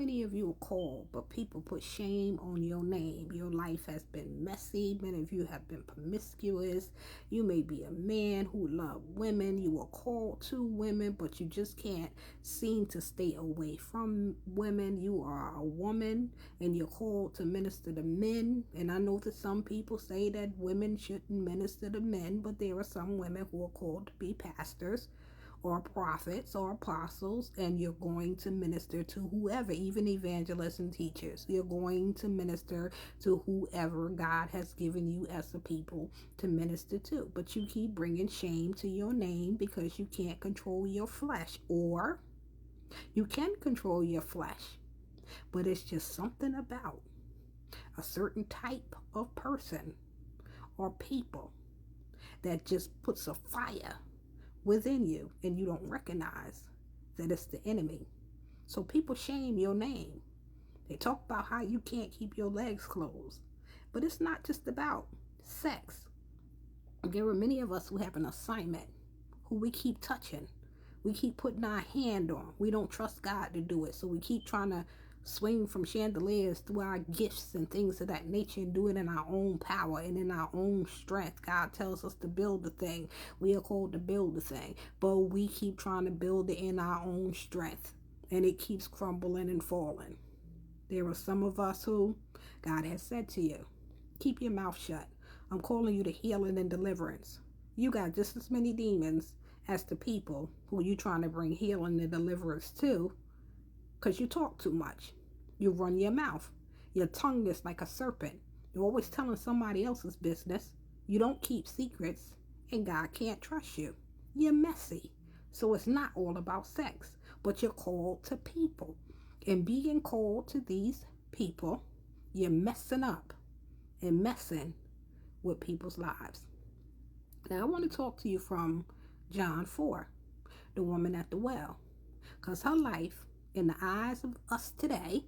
many of you are called, but people put shame on your name. Your life has been messy. Many of you have been promiscuous. You may be a man who loves women. You are called to women, but you just can't seem to stay away from women. You are a woman and you're called to minister to men. And I know that some people say that women shouldn't minister to men, but there are some women who are called to be pastors or prophets or apostles, and you're going to minister to whoever, even evangelists and teachers. You're going to minister to whoever God has given you as a people to minister to. But you keep bringing shame to your name because you can't control your flesh, or you can control your flesh, but it's just something about a certain type of person or people that just puts a fire within you and you don't recognize that it's the enemy. So people shame your name. They talk about how you can't keep your legs closed. But it's not just about sex. There are many of us who have an assignment, who we keep touching. We keep putting our hand on. We don't trust God to do it. So we keep trying to swing from chandeliers through our gifts and things of that nature and do it in our own power and in our own strength. God tells us to build the thing. We are called to build the thing. But we keep trying to build it in our own strength. And it keeps crumbling and falling. There are some of us who God has said to you, keep your mouth shut. I'm calling you to healing and deliverance. You got just as many demons as the people who you trying to bring healing and deliverance to, because you talk too much. You run your mouth. Your tongue is like a serpent. You're always telling somebody else's business. You don't keep secrets, and God can't trust you. You're messy. So it's not all about sex, but you're called to people. And being called to these people, you're messing up and messing with people's lives. Now I want to talk to you from John 4, the woman at the well. Because her life, in the eyes of us today,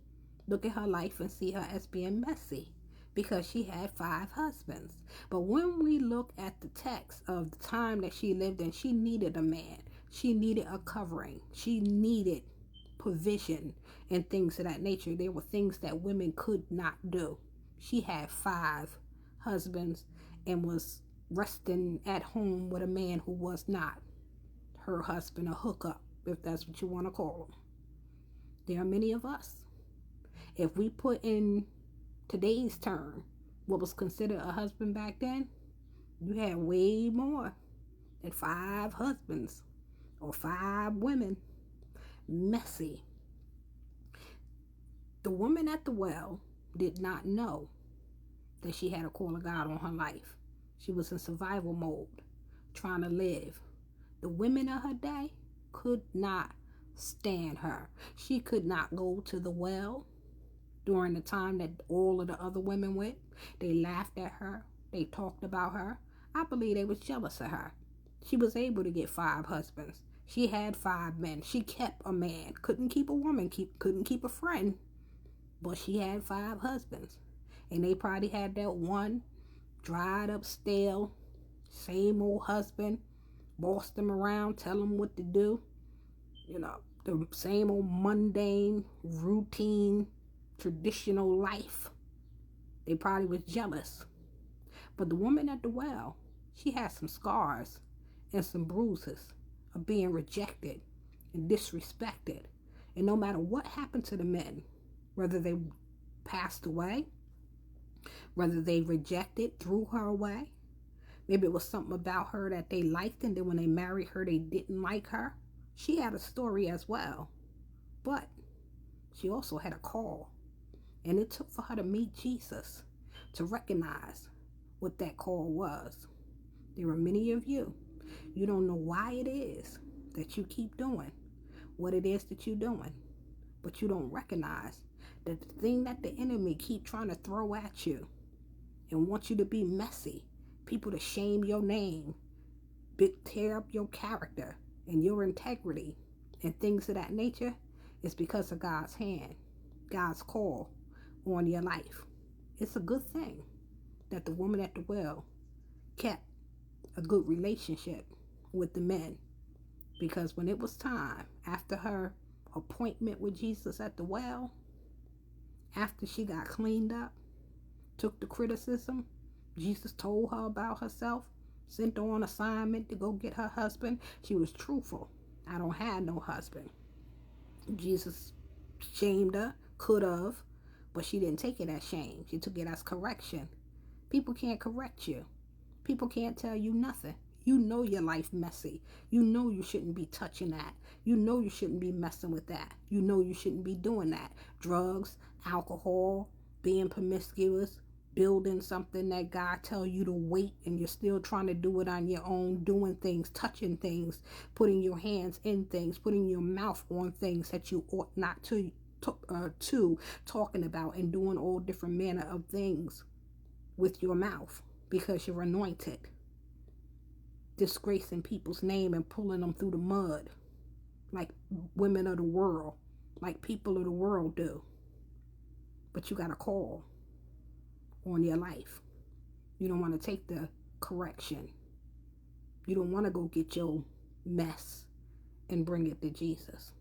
look at her life and see her as being messy. Because she had 5 husbands. But when we look at the text of the time that she lived in, she needed a man. She needed a covering. She needed provision and things of that nature. There were things that women could not do. She had 5 husbands and was resting at home with a man who was not her husband, a hookup, if that's what you want to call him. There are many of us. If we put in today's term what was considered a husband back then, you had way more than 5 husbands or 5 women. Messy. The woman at the well did not know that she had a call of God on her life. She was in survival mode, trying to live. The women of her day could not stand her. She could not go to the well during the time that all of the other women went. They laughed at her. They talked about her. I believe they was jealous of her. She was able to get 5 husbands. She had 5 men. She kept a man. Couldn't keep a woman. Couldn't keep a friend. But she had 5 husbands. And they probably had that one dried up, stale, same old husband. Bossed them around, tell them what to do. You know, the same old mundane, routine, traditional life. They probably was jealous. But the woman at the well, she had some scars and some bruises of being rejected and disrespected. And no matter what happened to the men, whether they passed away, whether they rejected, threw her away, maybe it was something about her that they liked, and then when they married her, they didn't like her. She had a story as well. But she also had a call. And it took for her to meet Jesus to recognize what that call was. There are many of you. You don't know why it is that you keep doing what it is that you're doing. But you don't recognize that the thing that the enemy keep trying to throw at you and want you to be messy, people to shame your name, tear up your character and your integrity and things of that nature, is because of God's hand, God's call on your life. It's a good thing that the woman at the well kept a good relationship with the men, because when it was time after her appointment with Jesus at the well, After she got cleaned up, took the criticism, Jesus told her about herself, sent her on assignment to go get her husband. She was truthful. I don't have no husband. Jesus shamed her, could have, but she didn't take it as shame. She took it as correction. People can't correct you. People can't tell you nothing. You know your life messy. You know you shouldn't be touching that. You know you shouldn't be messing with that. You know you shouldn't be doing that. Drugs, alcohol, being promiscuous, building something that God tell you to wait and you're still trying to do it on your own, doing things, touching things, putting your hands in things, putting your mouth on things that you ought not to talking about and doing all different manner of things with your mouth because you're anointed, disgracing people's name and pulling them through the mud like women of the world, like people of the world do. But you got a call on your life. You don't want to take the correction. You don't want to go get your mess and bring it to Jesus.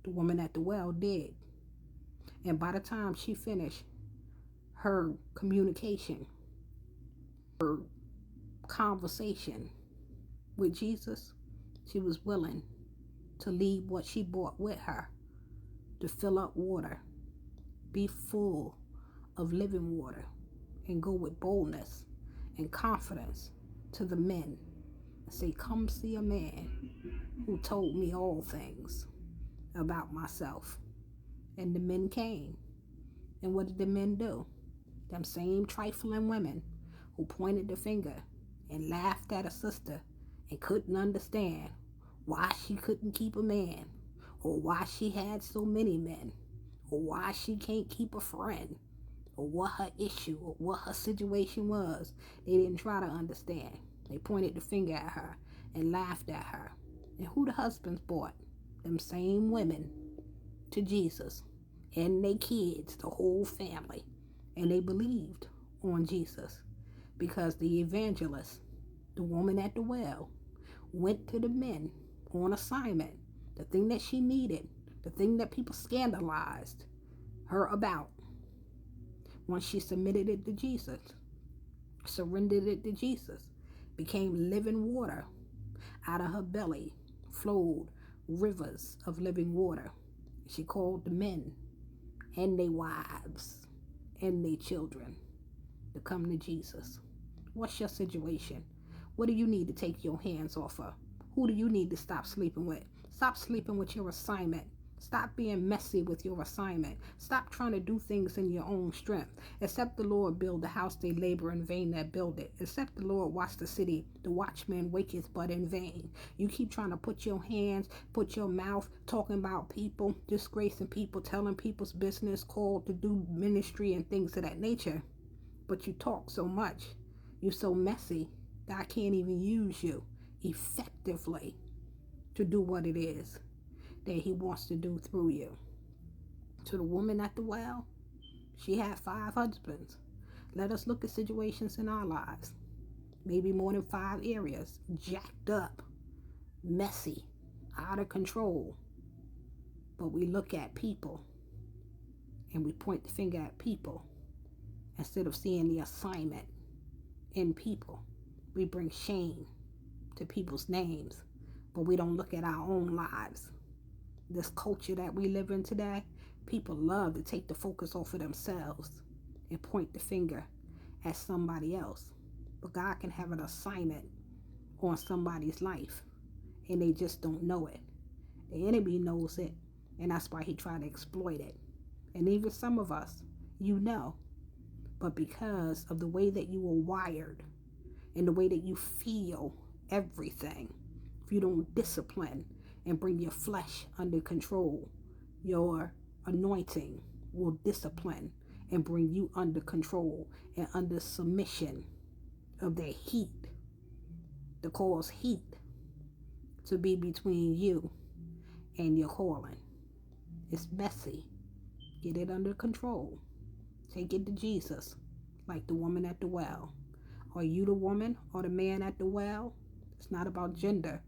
The woman at the well did. And by the time she finished her communication, her conversation with Jesus, she was willing to leave what she brought with her to fill up water, be full of living water, and go with boldness and confidence to the men and say, come see a man who told me all things about myself. And the men came. And what did the men do? Them same trifling women who pointed the finger and laughed at a sister and couldn't understand why she couldn't keep a man, or why she had so many men, or why she can't keep a friend, or what her issue or what her situation was. They didn't try to understand. They pointed the finger at her and laughed at her. And who the husbands brought? Them same women to Jesus and their kids, the whole family. And they believed on Jesus because the evangelist, the woman at the well, went to the men on assignment, the thing that she needed, the thing that people scandalized her about. Once she submitted it to Jesus, surrendered it to Jesus, became living water. Out of her belly flowed rivers of living water. She called the men and their wives and their children to come to Jesus. What's your situation? What do you need to take your hands off of? Who do you need to stop sleeping with? Stop sleeping with your assignment. Stop being messy with your assignment. Stop trying to do things in your own strength. Except the Lord build the house, they labor in vain that build it. Except the Lord watch the city, the watchman waketh but in vain. You keep trying to put your hands, put your mouth, talking about people, disgracing people, telling people's business, called to do ministry and things of that nature. But you talk so much. You're so messy that I can't even use you effectively to do what it is that he wants to do through you. To the woman at the well, she had 5 husbands. Let us look at situations in our lives. Maybe more than 5 areas. Jacked up, messy, out of control. But we look at people and we point the finger at people instead of seeing the assignment in people. We bring shame to people's names, but we don't look at our own lives. This culture that we live in today, people love to take the focus off of themselves and point the finger at somebody else. But God can have an assignment on somebody's life and they just don't know it. The enemy knows it, and that's why he tried to exploit it. And even some of us, you know, but because of the way that you were wired and the way that you feel everything, if you don't discipline and bring your flesh under control, your anointing will discipline and bring you under control and under submission of that heat, to cause heat to be between you and your calling. It's messy. Get it under control. Take it to Jesus, like the woman at the well. Are you the woman or the man at the well? It's not about gender.